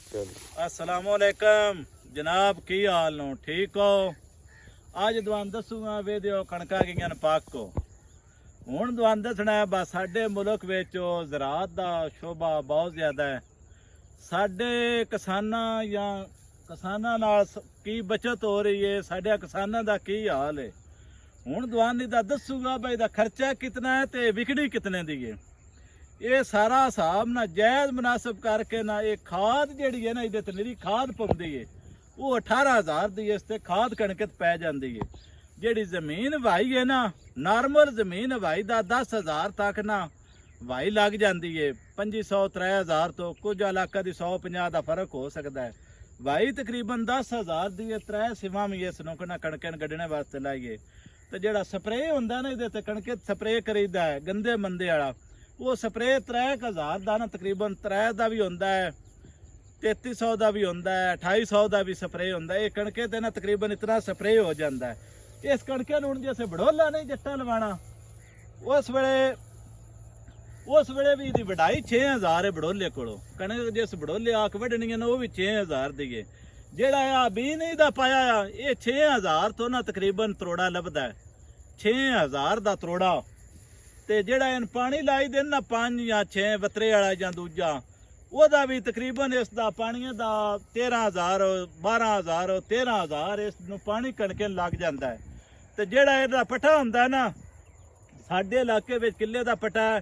अस्सलामुअलैकुम जनाब, की हाल नो? ठीक हो? अज तुहानू दसूंगा वेदियो कणका गईयां पाक को। हुण तुहानू दसना है बस साडे मुल्क विच ज़राअत दा शोभा बहुत ज़्यादा है। साडे किसानां नाल की बचत हो रही है, साडे किसानां दा की हाल है। हुण तुहानू दा दसूंगा भाई दा खर्चा कितना है ते विकड़ी कितने दी है। ये सारा हिसाब ना जायज़ मुनासिब करके ना ये खाद जिहड़ी है ना इहदे ते निरी खाद पौंदी है वो 18,000 दी इस ते खाद कणक पै जाती है। जिहड़ी जमीन वाही है ना नॉर्मल जमीन वाही दा 10,000 तक ना वाही लग जाती है। 2500 3,000 तो कुछ इलाका दी 150 का फर्क हो सकता है। वाही तकरीबन 10,000 दी है। 3 सिवा भी इस नुकना कणक गड्ढने वास्ते लाइए तो जिहड़ा स्प्रे हुंदा ना इहदे ते कणक स्प्रे करीदा है गंदे मंदे वाला वो स्प्रे 3,000 का ना तकरीबन 3 का भी होंदा है, 3,300 का भी होंदा है, 2,800 का भी स्प्रे होंदा है। ये कणके ते ना तकरीबन इतना स्प्रे हो जाता है। इस कणके नूं जैसे बड़ोला नहीं जट्टा लवाना उस वेले भी इसकी वढाई 6,000 है बड़ोले कोलों। कणक जिस बड़ोले आक वढनी है ना वो भी 6,000 दी है। जिहड़ा आ बी नहीं दा पाया ये 6,000 तो ना तकरीबन त्रोड़ा लभदा है। 6,000 का त्रोड़ा ते जिहड़ा इन पानी लाई देन ना 5 या 6 बतरे वाला या दूजा ओहदा भी तकरीबन इसदा पानी दा 13,000 12,000 13,000 इस नूं पानी कणके लग जाता है। ते जिहड़ा इहदा पट्ठा हुंदा ना साडे इलाके विच किले दा पट्ठा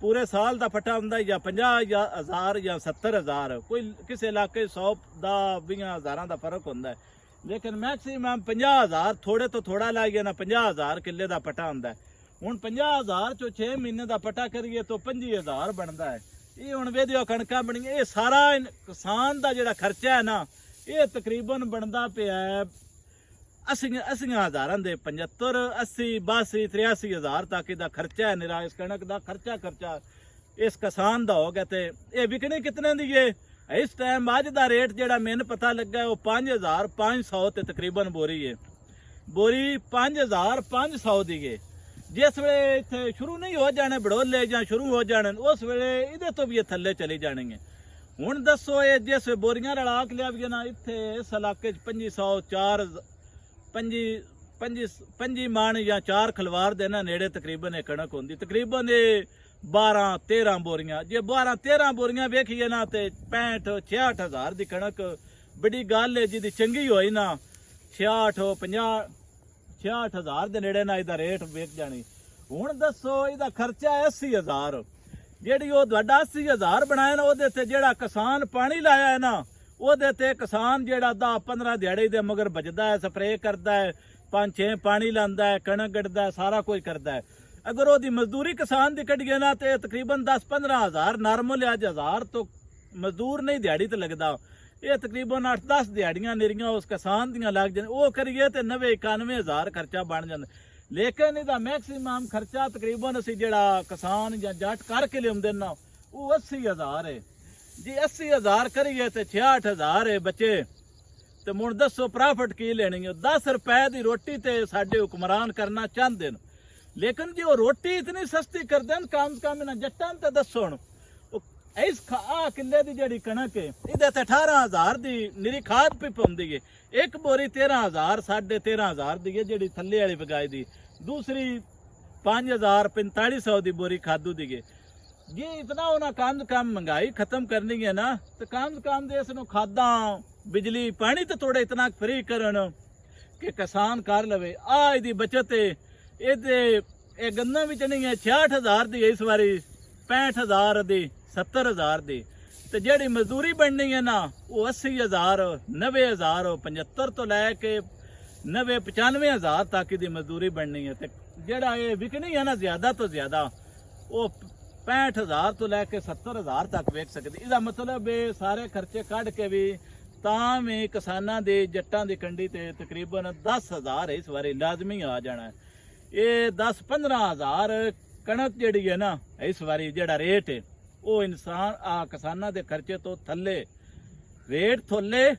पूरे साल दा पट्ठा हुंदा या 50,000 या 70,000 कोई किसी इलाके 100 दा 20,000 दा फर्क हुंदा है। लेकिन मैक्सीमम 50,000 थोड़े तो थोड़ा लाइए ना 50,000 किले दा पट्ठा हुंदा है। हुण 50,000 चो 6 महीने का पट्टा करिए तो 25,000 बनता है। ये हुण वेदियो कणकां बणियां ये सारा किसान का जिहड़ा खर्चा है ना ये तकरीबन बनता पिया है 80,000 दे 75 80 82 83,000 तक इसका खर्चा है। निरा इस कणक का खर्चा इस किसान का हो गया। तो ये विकनी कितने दी है इस टाइम अज का रेट जिहड़ा मैनूं पता लगा है वो 5,500 ते तकरीबन बोरी है। बोरी 5,500 दी है। जिस वे इत्थे शुरू नहीं हो जाने बड़ोले या शुरू हो जाने उस वेले इहदे तो भी ये थल्ले चली जाएंगे। हुण दसो ये जिस बोरियां रला के लिया ना इत्थे इस इलाके 2500 4 25 मण या 4 खलवार दे ना नेड़े तकरीबन ये कणक होंदी। तकरीबन ये 12-13 बोरियां जे 12-13 बोरियां वेखिए ना तो 65-66,000 की कणक बड़ी गल है। जिहदी चंगी होई ना 66,000 के नेड़े ना इसका रेट वेच जानी। हुण दसो इसका खर्चा है 80,000 जिहड़ी वो तुहाडा 80,000 बनाया ना उहदे ते जिहड़ा किसान पानी लाया है ना उहदे ते किसान जिहड़ा 10-15 दिहाड़ी दे मगर बचदा है, स्प्रे करदा है, 5-6 पानी लांदा है, कणक गढ़दा है, सारा कुछ करदा है। अगर वो मजदूरी किसान की कढ़िए ना तो तकरीबन 10-15,000 नॉर्मल 1,000 तो मजदूर नहीं दिहाड़ी तो लगता। ये तकरीबन 8-10 दिहाड़ियां निरियां उस किसान दियां लग जाए वो करिए तो 90-91,000 खर्चा बन जाता। लेकिन इसका मैक्सीमम खर्चा तकरीबन असी जिहड़ा किसान या जट करके लियाते ना वो 80,000 है। जी 80,000 करिए तो 66,000 है बचे तो मुड़ दसो प्रॉफिट की लेनी है। 10 रुपए की रोटी तो साडे हुक्मरान करना चाहते हैं लेकिन जी वो रोटी इतनी सस्ती कर देन कम से कम इन्हां जट्टां ते दसो इस किले की जी कणक है इहदे 18,000 की निरी खाद भी पाउंदी है। एक बोरी 13,000 13,500 की है जी थले वाली बगाई दी। दूसरी 5,000-4500 की बोरी खादू दी है। जी इतना उन्हें कम से कम महंगाई खत्म करनी है ना तो कम से कम इस खादा बिजली पानी तो थोड़ा इतना फ्री करन कि किसान कर लवे। इसकी बचत है ये गन्ना भी चढ़ी है 66,000 की इस बारी 65,000 की 70,000 की। तो जी मजदूरी बननी है ना वो 80,000 90,000 75 तो लैके 90-95,000 तक की मजदूरी बननी है। तो जोड़ा ये विकनी है ना ज्यादा तो ज्यादा वो 65,000 तो लैके 70,000 तक वेच सकती। इसका मतलब है सारे खर्चे कढ़ के भी भी किसानों की जट्टां की कंडी ते तकरीबन 10,000 इस बारी लाजमी आ जाना है। ये 10-15,000 कणक जी है ना इस बारी जोड़ा रेट है वो इंसान किसानों के खर्चे तो थले रेट थोले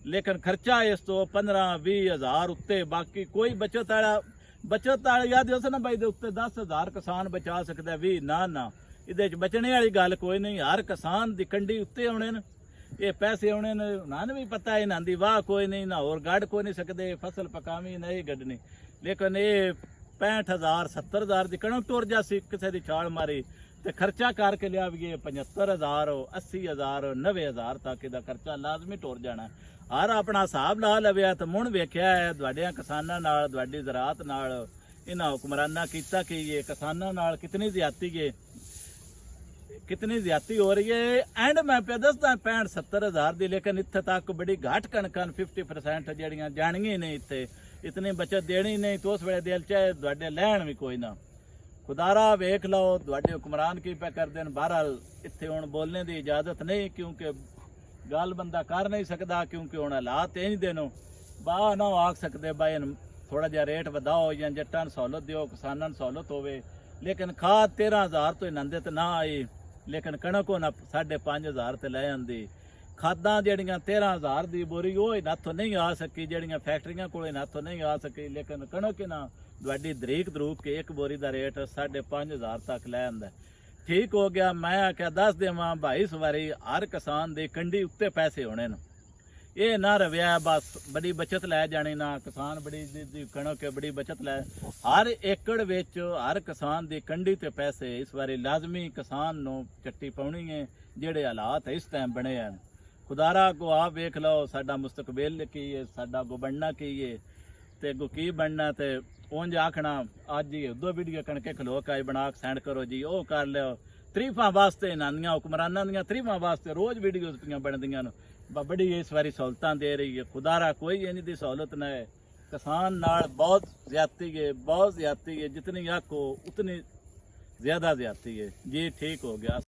लेकिन खर्चा इस तो 15-20,000 उत्ते। बाकी कोई बचत वाला याद हो ना भाई उत्ते 10,000 किसान बचा सकता है 20 ना ये बचने वाली गल कोई नहीं। हर किसान की कंडी उत्ते होने ਇਹ ਪੈਸੇ ਆਉਣੇ ਨੇ ਉਹਨਾਂ ਨੂੰ ਵੀ ਪਤਾ ਹੈ ਇਹਨਾਂ ਦੀ ਵਾਹ ਕੋਈ ਨਹੀਂ ਨਾ ਹੋਰ ਗੱਡ ਕੋਈ ਨਹੀਂ ਸਕਦੇ ਫਸਲ ਪਕਾਵੀ ਨਹੀਂ ਗੱਡਣੀ ਲੇਕਿਨ ਇਹ 65,000 70,000 ਦੀ ਕਣਕ ਤੁਰ ਜਾਸੀ ਕਿਸੇ ਦੀ ਛਾਲ ਮਾਰੀ ਤੇ ਖਰਚਾ ਕਰਕੇ ਲਿਆਵੀਏ 75,000 80,000 90,000 ਤੱਕ ਇਹਦਾ ਖਰਚਾ ਲਾਜ਼ਮੀ ਟੁਰ ਜਾਣਾ ਹਰ ਆਪਣਾ ਹਿਸਾਬ ਲਾ ਲਵਿਆ ਤੇ ਮੁਣ ਵੇਖਿਆ ਹੈ ਤੁਹਾਡਿਆਂ ਕਿਸਾਨਾਂ ਨਾਲ ਤੁਹਾਡੀ ਜ਼ਰਾਤ ਨਾਲ ਇਹਨਾਂ ਹੁਕਮਰਾਨਾਂ ਕੀਤਾ ਕਿ ਇਹ ਕਿਸਾਨਾਂ ਨਾਲ ਕਿਤਨੀ ਜ਼ਿਆਦਤੀ ਹੈ कितनी ज्यादा हो रही है एंड मैं पे दसदा 65-70,000 दी लेकिन इत्थे तक बड़ी घाट कणकां 50% जड़ियां जानियां नहीं इत्थे इतनी बचत देनी नहीं तो उस वेले दिल चाहे तुहाडे लैण भी कोई ना खुदारा वेख लो तुहाडे हुक्मरान की पे करदे न बहरहाल इत्थे हुण बोलने दी इजाजत नहीं क्योंकि गल बंदा कर नहीं सकदा क्योंकि हुण हालात इंज दे नो बाह ना आख सकदे बाई थोड़ा जिहा रेट वधाओ या जट्टां नूं सहूलत दिओ किसानां नूं सहूलत होवे लेकिन खाद 13,000 तो इन्हां दे ते ना आई लेकिन कणक ना 5,500 ते लै आंदी खादां जड़ियां 13,000 दी बोरी वो इनाथों नहीं आ सकी जड़ियां फैक्ट्रियां कोल इनाथों नहीं आ सकी लेकिन कणक ना तुहाडी दरीक दरूक के एक बोरी दा रेट 5,500 तक लै आंदा ठीक हो गया मैं आख्या दस देवां भाई इस वारी हर किसान दी कंडी उत्ते पैसे होने न ये ना रविया बस बड़ी बचत लै जानी ना किसान बड़ी कणक बड़ी बचत लै हर एकड़ विच हर किसान दी कंडी ते पैसे इस बारी लाजमी किसान नूं चट्टी पाउणी है जेड़े हालात इस टाइम बने हैं खुदारा को आप वेख लो साडा मुस्तकबिल की है साडा गो बनना की है ते गो की बनना ते उंज आखना अज ही दो वीडियो कणके खलो के बना के सेंड करो जी ओ कर लियो तरीफां वास्ते नानियां हुक्मरानां दियां तरीफां वास्ते रोज वीडियोज़ पियां बनदियां न बड़ी इस बारी सहूलतां दे रही है खुदारा कोई इंज दी सहूलत न है किसान नाल बहुत ज्यादती है जितनी आखो उतनी ज्यादा ज्यादती है जी ठीक हो गया।